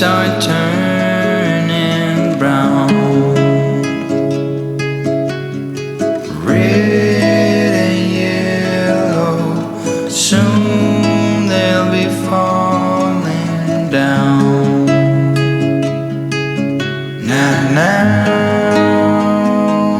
Are turning brown, red and yellow, soon they'll be falling down. Now,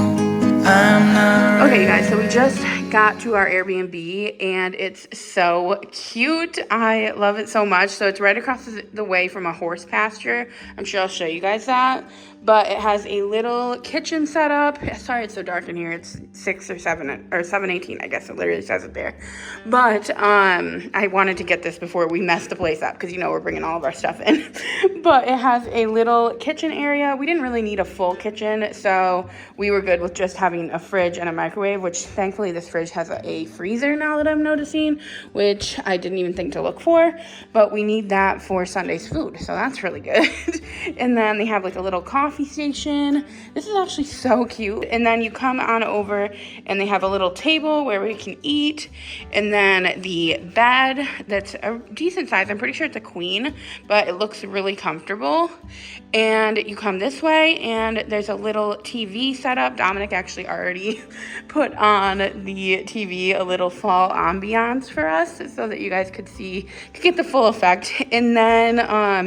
I'm not ready. Okay, guys, so we just got to our Airbnb and it's so cute. I love it so much. So it's right across the way from a horse pasture. I'm sure I'll show you guys that. But it has a little kitchen set up. Sorry it's so dark in here. It's 6 or 7 or 7:18, I guess it literally says it there. But I wanted to get this before we mess the place up because you know we're bringing all of our stuff in. But it has a little kitchen area. We didn't really need a full kitchen, so we were good with just having a fridge and a microwave, which thankfully this fridge has a freezer now that I'm noticing, which I didn't even think to look for, but we need that for Sunday's food, so that's really good. And then they have like a little coffee station. This is actually so cute. And then you come on over and they have a little table where we can eat, and then the bed that's a decent size. I'm pretty sure it's a queen, but it looks really comfortable. And you come this way and there's a little TV set up. Dominic actually already put on the TV a little fall ambiance for us so that you guys could get the full effect. And then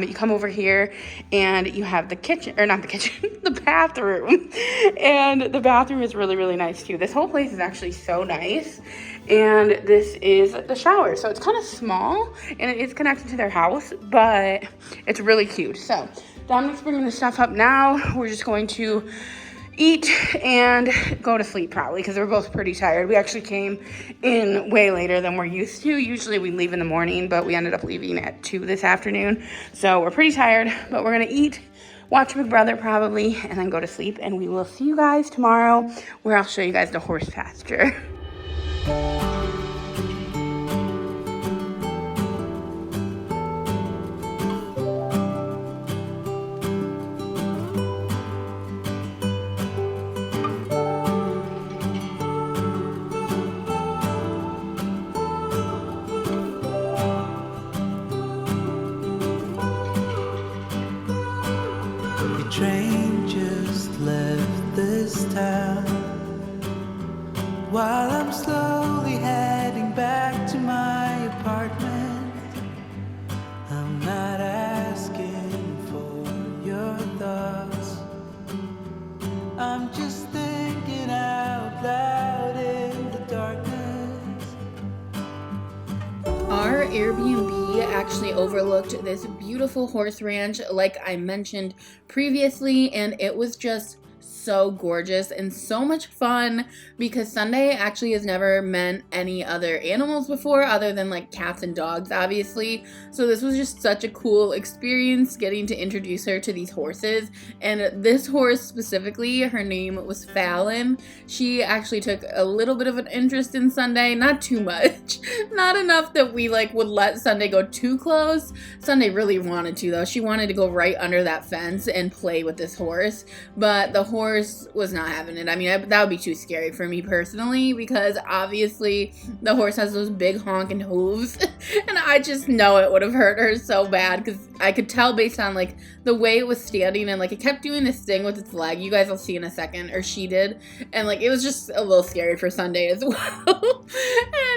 you come over here and you have the kitchen, or not the kitchen, the bathroom. And the bathroom is really, really nice too. This whole place is actually so nice. And this is the shower. So it's kind of small and it is connected to their house, but it's really cute. So Dominic's bringing the stuff up now. We're just going to eat and go to sleep probably because we're both pretty tired. We actually came in way later than we're used to. Usually we leave in the morning, but we ended up leaving at 2 this afternoon. So we're pretty tired, but we're going to eat, watch Big Brother probably, and then go to sleep. And we will see you guys tomorrow where I'll show you guys the horse pasture. Train just left this town while I'm slowly heading back to my apartment. I'm not asking for your thoughts, I'm just thinking out loud in the darkness. Our Airbnb actually overlooked this beautiful horse ranch like I mentioned previously, and it was just so gorgeous and so much fun because Sunday actually has never met any other animals before other than like cats and dogs, obviously. So this was just such a cool experience getting to introduce her to these horses. And this horse specifically, her name was Fallon. She actually took a little bit of an interest in Sunday, not too much, not enough that we like would let Sunday go too close. Sunday really wanted to though. She wanted to go right under that fence and play with this horse, but the horse was not having it. I mean, that would be too scary for me personally because obviously the horse has those big honking hooves and I just know it would have hurt her so bad because I could tell based on like the way it was standing and like it kept doing this thing with its leg. You guys will see in a second, or she did, and like it was just a little scary for Sunday as well.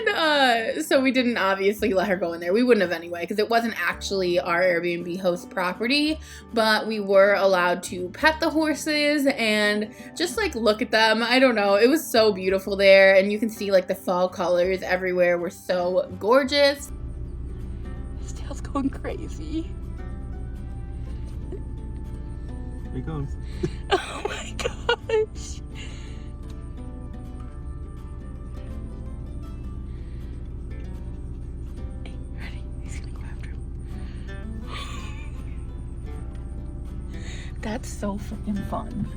And so we didn't obviously let her go in there. We wouldn't have anyway because it wasn't actually our Airbnb host property, but we were allowed to pet the horses and just like look at them. I don't know, it was so beautiful there, and you can see like the fall colors everywhere were so gorgeous. His tail's going crazy. Here it goes. Oh my gosh. Hey, ready? He's gonna go after him. That's so freaking fun.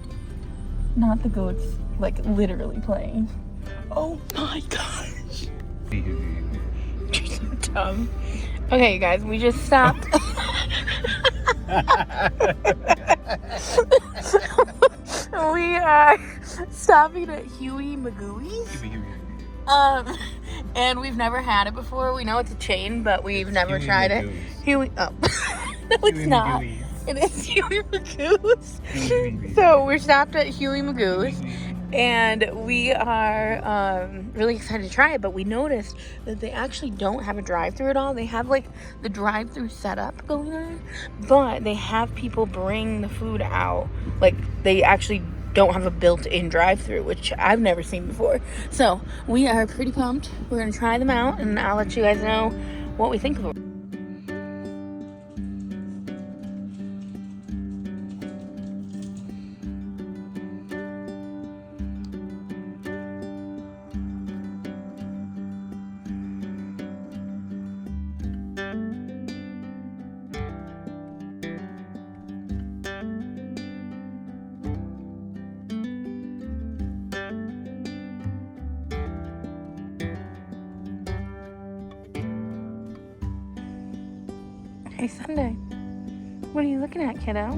Not the goats, like, literally playing. Oh my gosh. You're so dumb. Okay, you guys, we just stopped. We are stopping at Huey Magooey's. And we've never had it before. We know it's a chain, but we've never tried it. Huey, oh. No, it's not. It is Huey Magoo's. So we're stopped at Huey Magoo's, and we are really excited to try it, but we noticed that they actually don't have a drive-thru at all. They have like the drive-thru setup going on, but they have people bring the food out. Like they actually don't have a built-in drive-thru, which I've never seen before. So we are pretty pumped. We're gonna try them out, and I'll let you guys know what we think of them. Hey, Sunday. What are you looking at, kiddo?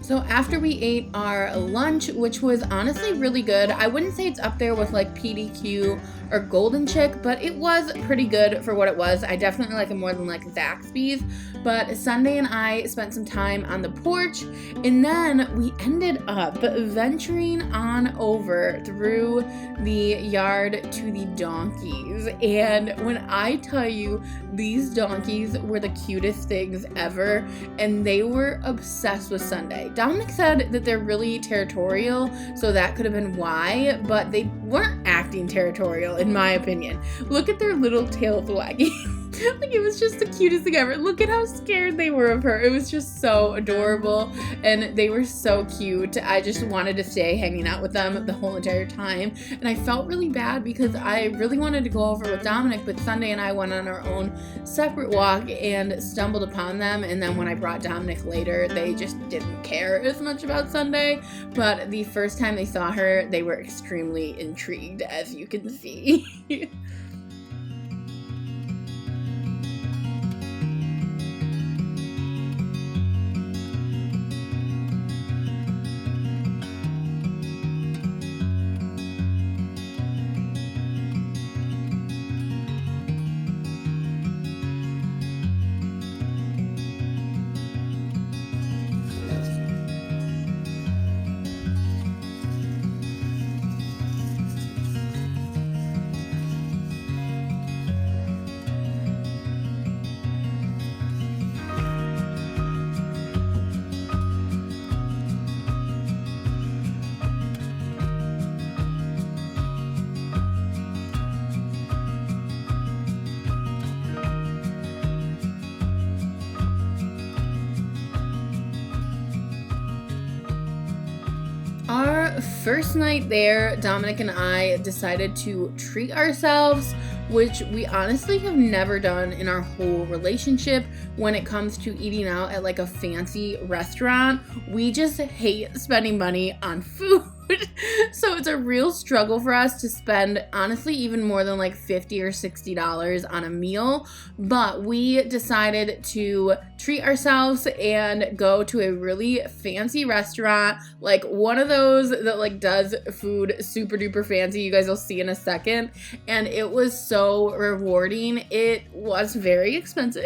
So after we ate our lunch, which was honestly really good, I wouldn't say it's up there with like PDQ or Golden Chick, but it was pretty good for what it was. I definitely like it more than like Zaxby's. But Sunday and I spent some time on the porch, and then we ended up venturing on over through the yard to the donkeys. And when I tell you, these donkeys were the cutest things ever, and they were obsessed with Sunday. Dominic said that they're really territorial, so that could have been why, but they weren't acting territorial in my opinion. Look at their little tails wagging. Like, it was just the cutest thing ever. Look at how scared they were of her. It was just so adorable, and they were so cute. I just wanted to stay hanging out with them the whole entire time, and I felt really bad because I really wanted to go over with Dominic, but Sunday and I went on our own separate walk and stumbled upon them, and then when I brought Dominic later, they just didn't care as much about Sunday, but the first time they saw her, they were extremely intrigued, as you can see. Our first night there, Dominic and I decided to treat ourselves, which we honestly have never done in our whole relationship when it comes to eating out at like a fancy restaurant. We just hate spending money on food. So it's a real struggle for us to spend, honestly, even more than like $50 or $60 on a meal. But we decided to treat ourselves and go to a really fancy restaurant, like one of those that like does food super duper fancy. You guys will see in a second. And it was so rewarding. It was very expensive.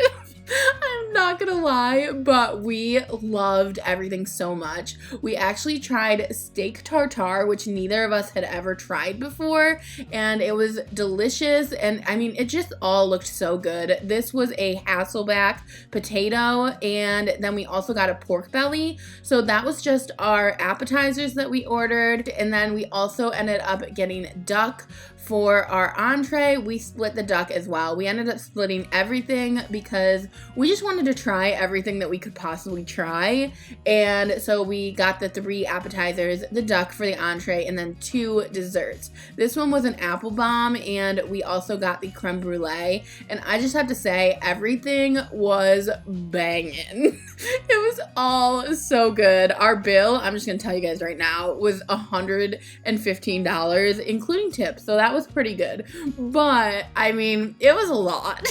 I'm not gonna lie, but we loved everything so much. We actually tried steak tartare, which neither of us had ever tried before, and it was delicious, and I mean, it just all looked so good. This was a Hasselback potato, and then we also got a pork belly, so that was just our appetizers that we ordered, and then we also ended up getting duck for our entree, we split the duck as well. We ended up splitting everything because we just wanted to try everything that we could possibly try. And so we got the 3 appetizers, the duck for the entree, and then 2 desserts. This one was an apple bomb, and we also got the creme brulee. And I just have to say, everything was banging. It was all so good. Our bill, I'm just gonna tell you guys right now, was $115, including tips. So that was pretty good. But I mean, it was a lot,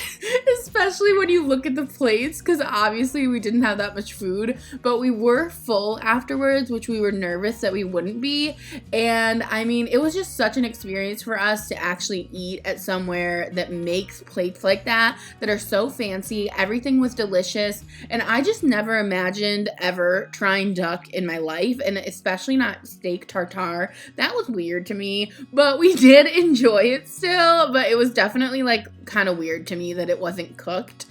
especially when you look at the plates, because obviously we didn't have that much food, but we were full afterwards, which we were nervous that we wouldn't be. And I mean, it was just such an experience for us to actually eat at somewhere that makes plates like that are so fancy. Everything was delicious, and I just never imagined ever trying duck in my life, and especially not steak tartare. That was weird to me, but we did enjoy it still. But it was definitely like kind of weird to me that it wasn't cooked.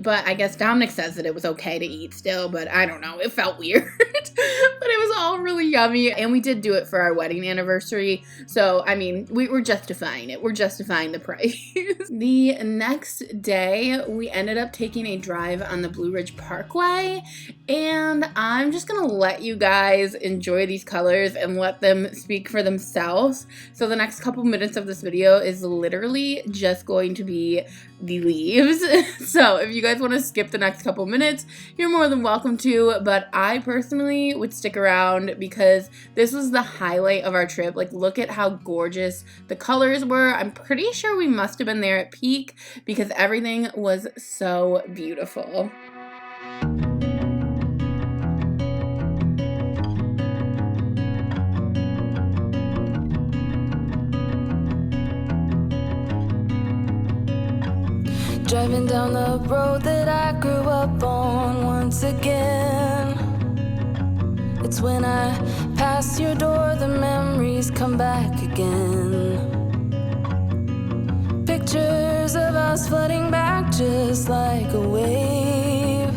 But I guess Dominic says that it was okay to eat still, but I don't know, it felt weird. But it was all really yummy, and we did do it for our wedding anniversary, so I mean, we're justifying it. We're justifying the price. The next day, we ended up taking a drive on the Blue Ridge Parkway, and I'm just gonna let you guys enjoy these colors and let them speak for themselves. So the next couple minutes of this video is literally just going to be the leaves. So if you guys want to skip the next couple minutes, you're more than welcome to, but I personally would stick around because this was the highlight of our trip. Like, look at how gorgeous the colors were. I'm pretty sure we must have been there at peak because everything was so beautiful. Driving down the road that I grew up on once again. It's when I pass your door, the memories come back again. Pictures of us flooding back just like a wave.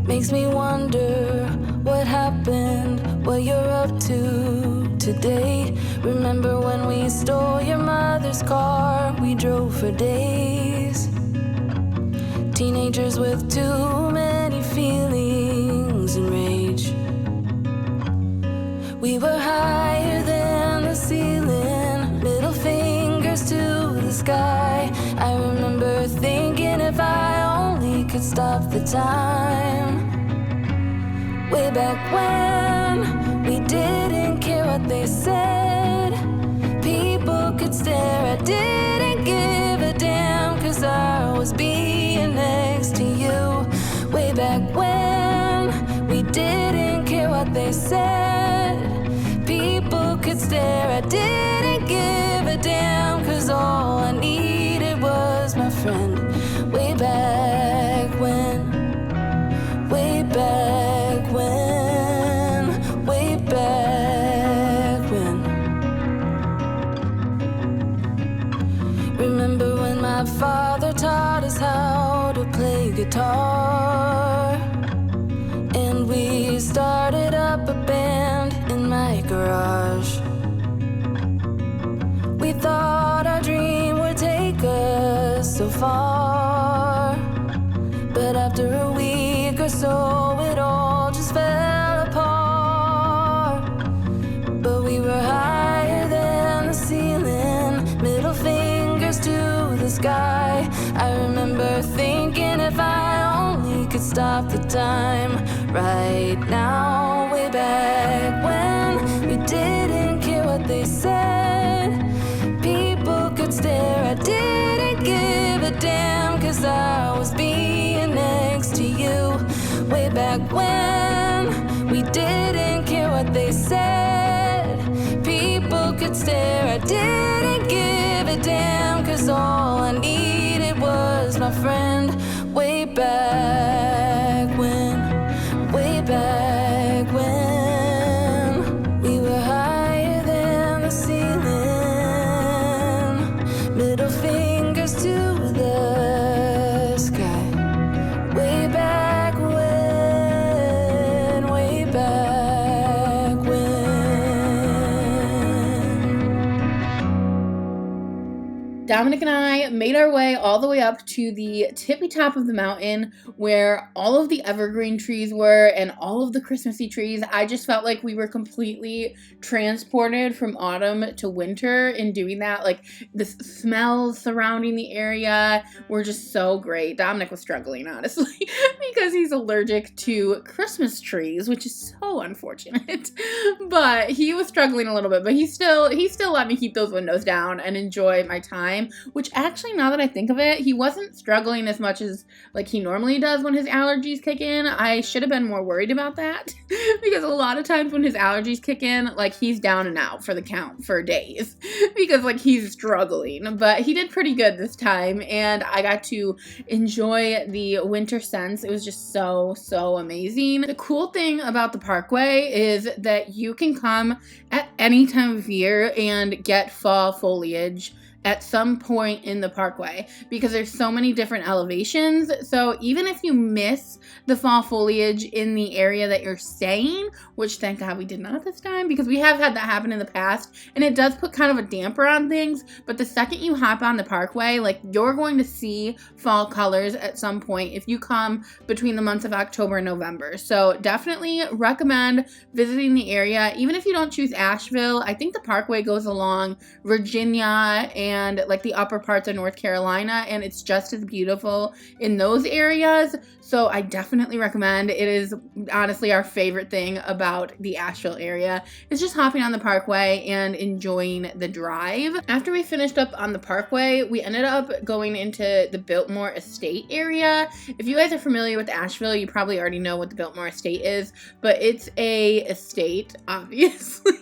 Makes me wonder what happened, what you're up to today. Remember when we stole your mother's car, we drove for days. Teenagers with too many feelings and rage. We were higher than the ceiling, middle fingers to the sky. I remember thinking if I only could stop the time. Way back when we didn't care what they said. People could stare, I didn't give a damn, 'cause I was being next to you. Way back when we didn't care what they said. People could stare, I didn't give a damn, 'cause all I needed was my friend. Way back when, way back when, way back when. Remember when my father taught us how to play guitar, and we started up a band in my garage. We thought our dream would take us so far, but after a week or so it all just fell apart. But we were higher than the ceiling, middle fingers to the sky. I remember thinking if I only could stop the time right now. Way back when we didn't care what they said. People could stare, I didn't give a damn, 'cause I was being next to you. Way back when we didn't care what they said. People could stare, I didn't give a damn, 'cause all I needed was my friend. Way back when, way back when we were higher than the ceiling, middle fingers to the sky. Way back when, way back when. Dominic and I made our way all the way up to the tippy top of the mountain where all of the evergreen trees were and all of the Christmassy trees. I just felt like we were completely transported from autumn to winter in doing that. Like the smells surrounding the area were just so great. Dominic was struggling, honestly, because he's allergic to Christmas trees, which is so unfortunate. But he was struggling a little bit, but he still let me keep those windows down and enjoy my time. Which actually, now that I think of it, he wasn't struggling as much as like he normally does when his allergies kick in. I should have been more worried about that because a lot of times when his allergies kick in, like he's down and out for the count for days because like he's struggling. But he did pretty good this time, and I got to enjoy the winter scents. It was just so amazing. The cool thing about the Parkway is that you can come at any time of year and get fall foliage at some point in the Parkway because there's so many different elevations. So even if you miss the fall foliage in the area that you're staying, which thank God we did not this time because we have had that happen in the past and it does put kind of a damper on things, but the second you hop on the Parkway, like you're going to see fall colors at some point if you come between the months of October and November. So definitely recommend visiting the area. Even if you don't choose Asheville, I think the Parkway goes along Virginia and like the upper parts of North Carolina, and it's just as beautiful in those areas. So I definitely recommend. It is honestly our favorite thing about the Asheville area. It's just hopping on the Parkway and enjoying the drive. After we finished up on the Parkway, we ended up going into the Biltmore Estate area. If you guys are familiar with Asheville, you probably already know what the Biltmore Estate is, but it's a estate, obviously.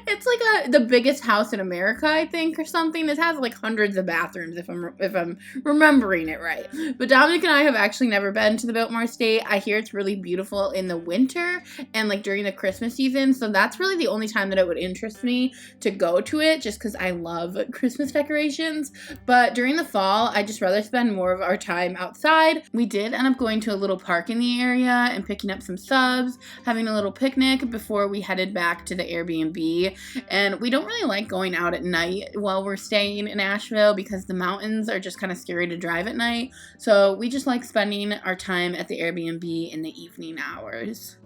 It's like the biggest house in America, I think, or something. It has like hundreds of bathrooms, if I'm remembering it right. But Dominic and I have actually never been to the Biltmore Estate. I hear it's really beautiful in the winter and like during the Christmas season. So that's really the only time that it would interest me to go to it, just because I love Christmas decorations. But during the fall, I just rather spend more of our time outside. We did end up going to a little park in the area and picking up some subs, having a little picnic before we headed back to the Airbnb. And we don't really like going out at night while we're staying in Asheville because the mountains are just kind of scary to drive at night. So we just like spending our time at the Airbnb in the evening hours.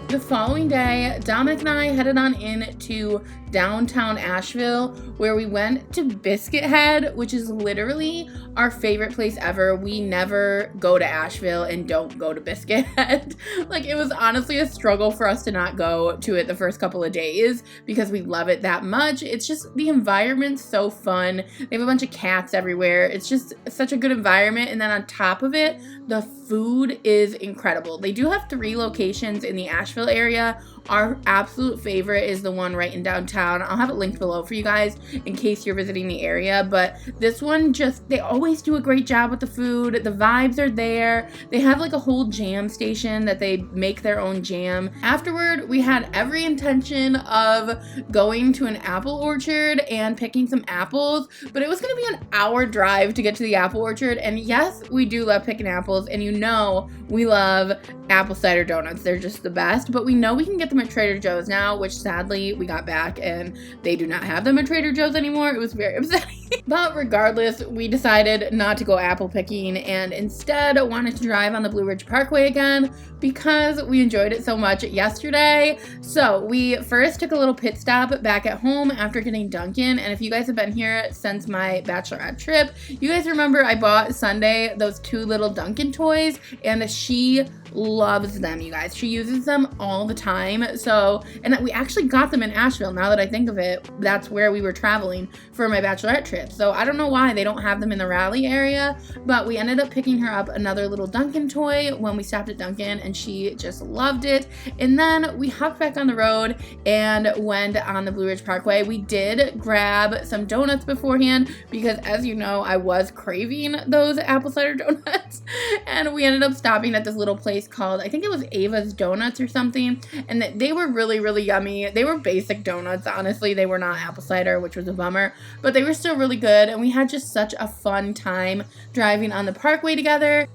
The following day, Dominic and I headed on into downtown Asheville where we went to Biscuit Head, which is literally our favorite place ever. We never go to Asheville and don't go to Biscuit Head. Like, it was honestly a struggle for us to not go to it the first couple of days because we love it that much. It's just, the environment's so fun. They have a bunch of cats everywhere. It's just such a good environment. And then on top of it, the food is incredible. They do have 3 locations in the Asheville area. Our absolute favorite is the one right in downtown. I'll have it linked below for you guys in case you're visiting the area. But this one they always do a great job with the food. The vibes are there. They have like a whole jam station that they make their own jam. Afterward, we had every intention of going to an apple orchard and picking some apples, but it was going to be an hour drive to get to the apple orchard. And yes, we do love picking apples, and you know we love apple cider donuts. They're just the best, but we know we can get them at Trader Joe's now, which sadly we got back and they do not have them at Trader Joe's anymore. It was very upsetting. But regardless, we decided not to go apple picking and instead wanted to drive on the Blue Ridge Parkway again because we enjoyed it so much yesterday. So we first took a little pit stop back at home after getting Dunkin'. And if you guys have been here since my bachelorette trip, you guys remember I bought Sunday those 2 little Dunkin' toys, and she loves them, you guys. She uses them all the time. So, and we actually got them in Asheville. Now that I think of it, that's where we were traveling for my bachelorette trip. biscuits. So I don't know why they don't have them in the Raleigh area, but we ended up picking her up another little Dunkin' toy when we stopped at Dunkin', and she just loved it. And then we hopped back on the road and went on the Blue Ridge Parkway. We did grab some donuts beforehand because, as you know, I was craving those apple cider donuts. And we ended up stopping at this little place called, I think it was Ava's Donuts or something, and they were really, really yummy. They were basic donuts, honestly. They were not apple cider, which was a bummer, but they were still really good, and we had just such a fun time driving on the Parkway together.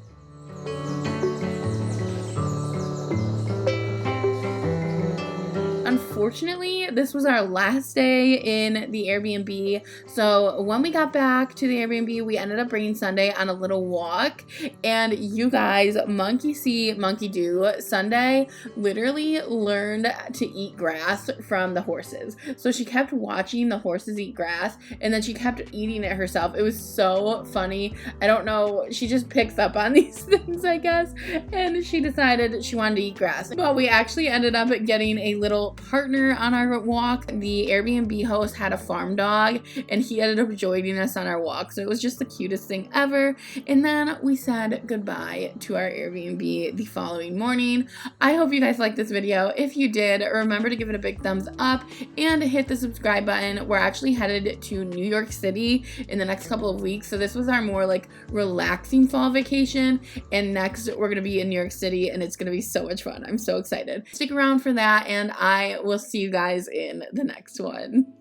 Unfortunately, this was our last day in the Airbnb. So when we got back to the Airbnb, we ended up bringing Sunday on a little walk. And you guys, monkey see, monkey do. Sunday literally learned to eat grass from the horses. So she kept watching the horses eat grass, and then she kept eating it herself. It was so funny. I don't know. She just picks up on these things, I guess. And she decided she wanted to eat grass. But we actually ended up getting a little partner on our walk. The Airbnb host had a farm dog, and he ended up joining us on our walk. So it was just the cutest thing ever. And then we said goodbye to our Airbnb the following morning. I hope you guys liked this video. If you did, remember to give it a big thumbs up and hit the subscribe button. We're actually headed to New York City in the next couple of weeks. So this was our more like relaxing fall vacation. And next we're going to be in New York City, and it's going to be so much fun. I'm so excited. Stick around for that, and I will see you guys in the next one.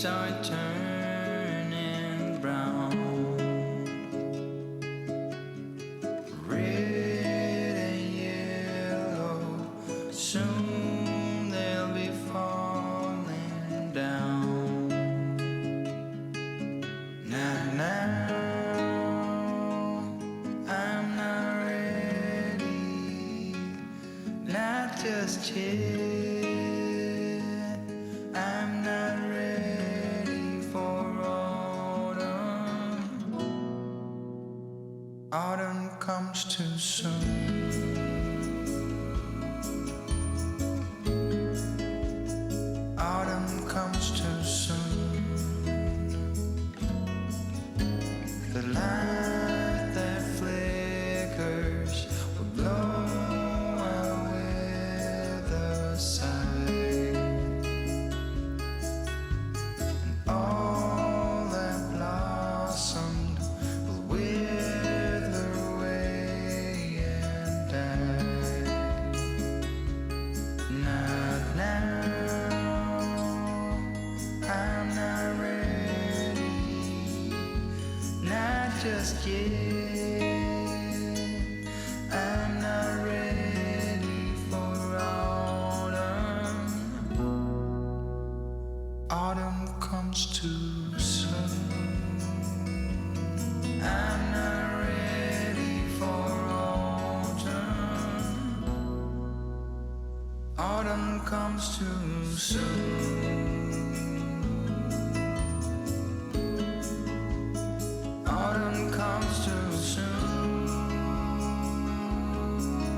Are turning brown, red and yellow, soon they'll be falling down. Now, I'm not ready, not just yet. I'm not ready for autumn. Autumn comes too soon. Autumn comes too soon. The light that flickers will blow away the sun. Just yet, I'm not ready for autumn. Autumn comes too soon. I'm not ready for autumn. Autumn comes too soon.